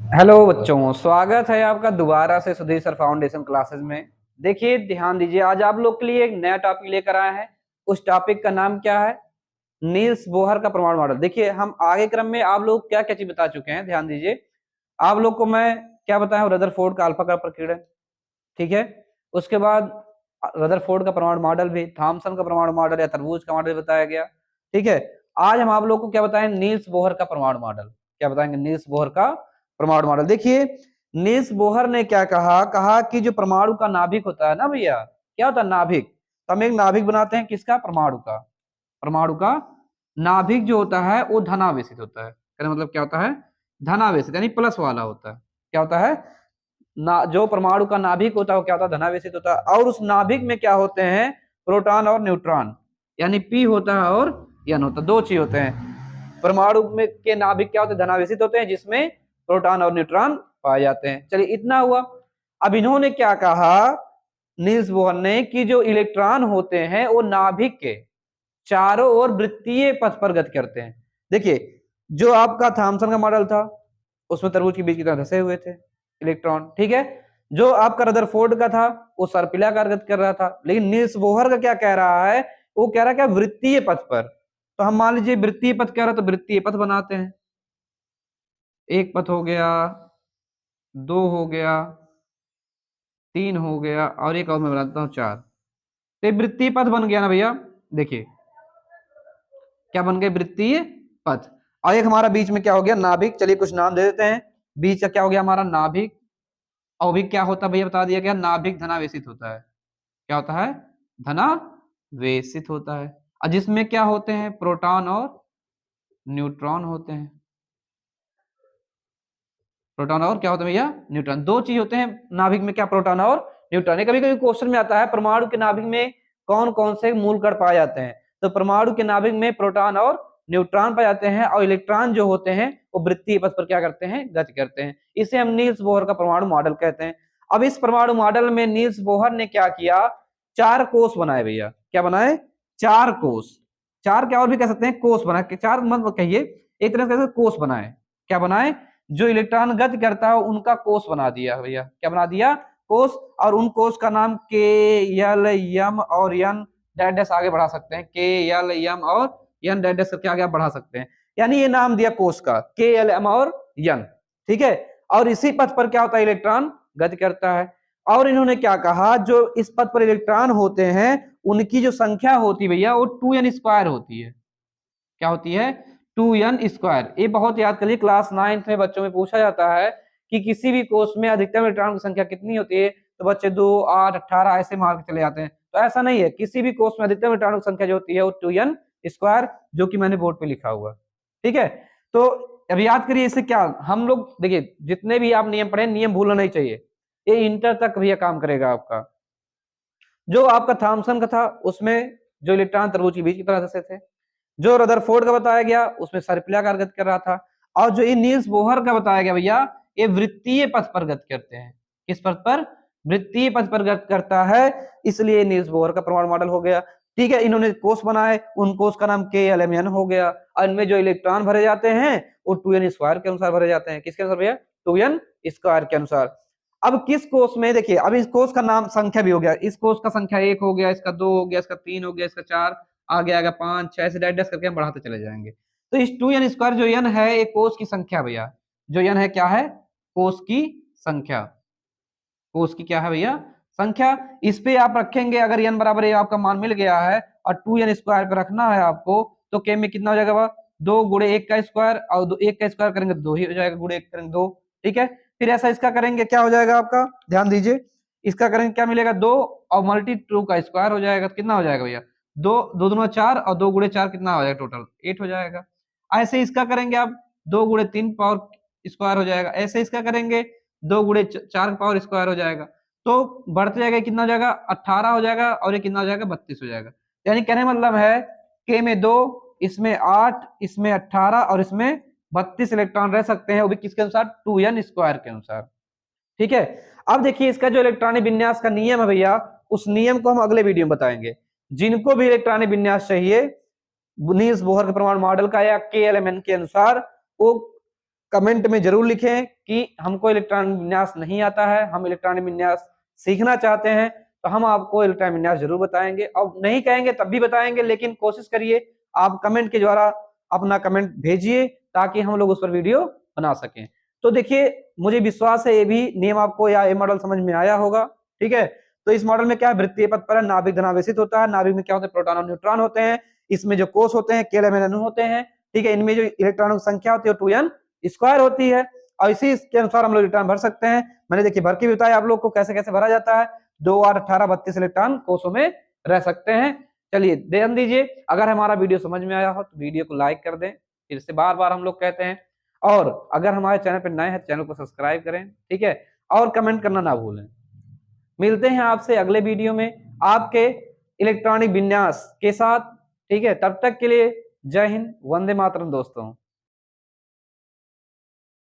Hello बच्चों, स्वागत है आपका दोबारा से सुधीर सर फाउंडेशन क्लासेस में। देखिए, ध्यान दीजिए, आज आप लोग के लिए एक नया टॉपिक लेकर आए हैं। उस टॉपिक का नाम क्या है? नील्स बोहर का परमाणु मॉडल। देखिए, हम आगे क्रम में आप लोग क्या क्या चीज बता चुके हैं, ध्यान दीजिए। आप लोग को मैं क्या बताया हूँ? रदरफोर्ड का अल्फा का प्रकीर्णन, ठीक है। उसके बाद रदरफोर्ड का परमाणु मॉडल भी, थॉमसन का परमाणु मॉडल या तरबूज का मॉडल बताया गया, ठीक है। आज हम आप लोग को क्या बताएं? नील्स बोहर का परमाणु मॉडल। क्या बताएंगे? नील्स बोहर का परमाणु मॉडल। देखिए, नील्स बोहर ने क्या कहा? कहा कि जो परमाणु का नाभिक होता है ना भैया, क्या होता है? नाभिक। तो हम एक नाभिक बनाते हैं, किसका? परमाणु का। परमाणु का नाभिक जो होता है वो धनावेशित होता है। कहने मतलब क्या होता है? धनावेशित, यानी प्लस वाला होता है। क्या होता है? ना, जो परमाणु का नाभिक होता है वो क्या होता है? धनावेशित होता है। और उस नाभिक में क्या होते हैं? प्रोटॉन और न्यूट्रॉन, यानी पी होता है और एन होता है, दो चीज होते हैं। परमाणु में के नाभिक क्या होते हैं? धनावेशित होते हैं, जिसमें प्रोटॉन और न्यूट्रॉन पाए जाते हैं। चलिए, इतना हुआ। अब इन्होंने क्या कहा, नील्स बोहर ने, कि जो इलेक्ट्रॉन होते हैं वो नाभिक के चारों ओर वृत्तीय पथ पर गति करते हैं। देखिए, जो आपका थॉमसन का मॉडल था उसमें तरबूज के बीज की तरह धसे हुए थे इलेक्ट्रॉन, ठीक है। जो आपका रदरफोर्ड का था वो सर्पिलाकार गति कर रहा था। लेकिन नील्स बोहर का क्या कह रहा है? वो कह रहा है क्या? वृत्तीय पथ पर। तो हम मान लीजिए वृत्तीय पथ कह रहा है, तो वृत्तीय पथ बनाते हैं। एक पथ हो गया, दो हो गया, तीन हो गया, और एक और मैं बनाता हूँ, चार। तो ये वृत्तीय पथ बन गया ना भैया। देखिए, क्या बन गए? वृत्तीय पथ। और एक हमारा बीच में क्या हो गया? नाभिक। चलिए कुछ नाम दे देते हैं। बीच का क्या हो गया? हमारा नाभिक। और भी क्या होता है भैया? बता दिया गया, नाभिक धनावेशित होता है। क्या होता है? धनावेशित होता है। और जिसमें क्या होते हैं? प्रोटॉन और न्यूट्रॉन होते हैं। प्रोटॉन और क्या होते हैं भैया? न्यूट्रॉन। दो चीज होते हैं नाभिक में, क्या? प्रोटॉन और न्यूट्रॉन। कभी कभी क्वेश्चन में आता है, परमाणु के नाभिक में कौन कौन से मूल कण पाए जाते हैं? तो परमाणु के नाभिक में प्रोटॉन और न्यूट्रॉन पाए जाते हैं, और इलेक्ट्रॉन जो होते हैं वो वृत्तीय पथ पर क्या करते हैं? गति करते हैं। इसे हम नील्स बोहर का परमाणु मॉडल कहते हैं। अब इस परमाणु मॉडल में नील्स बोहर ने क्या किया? चार कोष बनाए भैया। क्या बनाए? चार कोष। चार क्या और भी कह सकते हैं? कोष बनाए। चार मत कहिए, एक तरह से कोष बनाए। क्या बनाए? जो इलेक्ट्रॉन गति करता है उनका कोष बना दिया भैया। क्या बना दिया? कोष। और उन कोष का नाम के, एल, एम और एन डैश डैश आगे बढ़ा सकते हैं। के, एल, एम और एन डैश डैश करके आगे आप बढ़ा सकते हैं। यानी ये नाम दिया कोष का, के, एल, एम और एन, ठीक है। और इसी पथ पर क्या होता है? इलेक्ट्रॉन गति करता है। और इन्होंने क्या कहा? जो इस पथ पर इलेक्ट्रॉन होते हैं उनकी जो संख्या होती है भैया, वो 2n² होती है। क्या होती है? 2n²। ये बहुत याद करिए, क्लास 9th में बच्चों में पूछा जाता है कि किसी भी कोष में अधिकतम इलेक्ट्रॉन की संख्या कितनी होती है? तो बच्चे 2, 8, 18 ऐसे मार के चले जाते हैं। तो ऐसा नहीं है, किसी भी कोष में अधिकतम इलेक्ट्रॉन की संख्या जो होती है वो 2n², जो कि मैंने बोर्ड पे लिखा हुआ, ठीक है। तो अब याद करिए, इससे क्या हम लोग, देखिए जितने भी आप नियम पढ़े, नियम भूलना नहीं चाहिए। ये इंटर तक भैया काम करेगा आपका। जो आपका थॉमसन का था उसमें जो इलेक्ट्रॉन तरबूज के बीज की तरह से थे। जो रदरफोर्ड का बताया गया उसमें सर्पिलाकार गति कर रहा था। और जो ये नील्स बोहर का बताया गया भैया, ये वृत्तीय पथ पर गति करते हैं। किस पथ पर? वृत्तीय पथ पर गति करता है, इसलिए नील्स बोहर का परमाणु मॉडल हो गया, ठीक है। इन्होंने कोष बनाए, उन कोष का नाम के, एल, एम, एन हो गया। और इनमें जो इलेक्ट्रॉन भरे जाते हैं वो 2n² के अनुसार भरे जाते हैं। किसके अनुसार भैया? 2n² के अनुसार। अब किस कोष में, देखिए अब इस कोष का नाम संख्या भी हो गया। इस कोष का संख्या 1 हो गया, इसका 2 हो गया, इसका 3 हो गया, इसका 4, आगे आएगा 5, 6, ऐसे डैश डैश करके हम बढ़ाते चले जाएंगे। तो इस 2n² जो n है, एक कोष की संख्या भैया। जो n है क्या है? कोष की संख्या। कोष की क्या है भैया? संख्या। इस पे आप रखेंगे, अगर n बराबर ये आपका मान मिल गया है और 2n² पे रखना है आपको, तो के में कितना हो जाएगा? 2 गुणे 1 का स्क्वायर, और 1 का स्क्वायर करेंगे 2 ही हो जाएगा, गुणे 1 करेंगे 2, ठीक है। फिर ऐसा इसका करेंगे, क्या हो जाएगा आपका? ध्यान दीजिए, इसका करेंगे क्या मिलेगा? 2 और मल्टी 2 का स्क्वायर हो जाएगा, कितना हो जाएगा भैया? 2, 2 दूना 4 और 2 गुणे 4 कितना हो जाएगा? टोटल 8 हो जाएगा। ऐसे इसका करेंगे आप, 2 गुणे 3 पावर स्क्वायर हो जाएगा। ऐसे इसका करेंगे 2 गुणे 4 पावर स्क्वायर हो जाएगा। तो बढ़ते जाएगा, कितना हो जाएगा? 18 हो जाएगा, और ये कितना हो जाएगा? 32 हो जाएगा। यानी कहने मतलब है, के में 2, इसमें 8, इसमें 18 और इसमें 32 इलेक्ट्रॉन रह सकते हैं, वो भी किसके अनुसार? 2n² के अनुसार, ठीक है। अब देखिए, इसका जो इलेक्ट्रॉनिक विन्यास का नियम है भैया, उस नियम को हम अगले वीडियो में बताएंगे। जिनको भी इलेक्ट्रॉनिक विन्यास चाहिए नील्स बोहर के परमाणु मॉडल का या के, एल, एम, एन के अनुसार, वो कमेंट में जरूर लिखें कि हमको इलेक्ट्रॉनिक विन्यास नहीं आता है, हम इलेक्ट्रॉनिक विन्यास सीखना चाहते हैं, तो हम आपको इलेक्ट्रॉनिक विन्यास जरूर बताएंगे। और नहीं कहेंगे तब भी बताएंगे, लेकिन कोशिश करिए आप कमेंट के द्वारा अपना कमेंट भेजिए ताकि हम लोग उस पर वीडियो बना सकें। तो देखिए, मुझे विश्वास है ये भी नियम आपको या ये मॉडल समझ में आया होगा। ठीक है, तो इस मॉडल में क्या है, वृत्तीय पथ पर नाभिक धनावेशित होता है। नाभिक में क्या होते हैं, प्रोटॉन और न्यूट्रॉन होते हैं। इसमें जो कोष होते हैं K, L, M, N, अणु होते हैं। ठीक है, इनमें जो इलेक्ट्रॉनों की संख्या होती है 2n स्क्वायर होती है, और इसी के अनुसार हम लोग इलेक्ट्रॉन भर सकते हैं। मैंने देखिए भर के भी बताया आप लोग को कैसे कैसे भरा जाता है। 2, 8, 18, 32 इलेक्ट्रॉन कोषों में रह सकते हैं। चलिए ध्यान दीजिए, अगर हमारा वीडियो समझ में आया हो तो वीडियो को लाइक कर दें, फिर से बार बार हम लोग कहते हैं। और अगर हमारे चैनल पर नए हैं, चैनल को सब्सक्राइब करें। ठीक है, और कमेंट करना ना भूलें। मिलते हैं आपसे अगले वीडियो में आपके इलेक्ट्रॉनिक विन्यास के साथ। ठीक है, तब तक के लिए जय हिंद, वंदे मातरम दोस्तों।